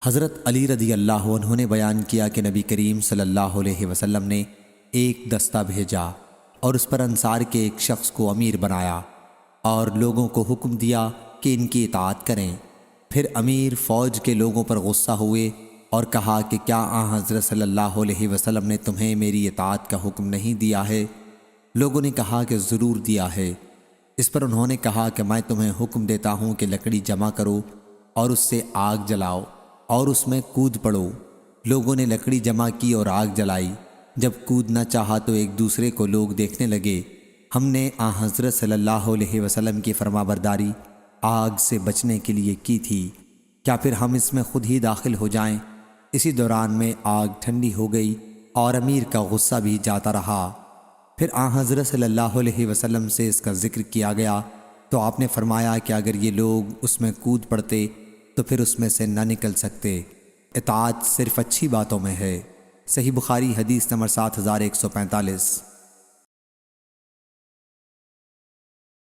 حضرت علی رضی اللہ عنہ نے بیان کیا کہ نبی کریم صلی اللہ علیہ وسلم نے ایک دستہ بھیجا اور اس پر انصار کے ایک شخص کو امیر بنایا اور لوگوں کو حکم دیا کہ ان کی اطاعت کریں۔ پھر امیر فوج کے لوگوں پر غصہ ہوئے اور کہا کہ کیا حضرت صلی اللہ علیہ وسلم نے تمہیں میری اطاعت کا حکم نہیں دیا ہے؟ لوگوں نے کہا کہ ضرور دیا ہے۔ اس پر انہوں نے کہا کہ میں تمہیں حکم دیتا ہوں کہ لکڑی جمع کرو اور اس سے آگ جلاؤ اور اس میں کود پڑو۔ لوگوں نے لکڑی جمع کی اور آگ جلائی۔ جب کودنا چاہا تو ایک دوسرے کو لوگ دیکھنے لگے۔ ہم نے حضرت صلی اللہ علیہ وسلم کی فرما برداری آگ سے بچنے کے لیے کی تھی، کیا پھر ہم اس میں خود ہی داخل ہو جائیں؟ اسی دوران میں آگ ٹھنڈی ہو گئی اور امیر کا غصہ بھی جاتا رہا۔ پھر حضرت صلی اللہ علیہ وسلم سے اس کا ذکر کیا گیا تو آپ نے فرمایا کہ اگر یہ لوگ اس میں کود پڑتے تو پھر اس میں سے نہ نکل سکتے۔ اطاعت صرف اچھی باتوں میں ہے۔ صحیح بخاری حدیث نمبر 7145۔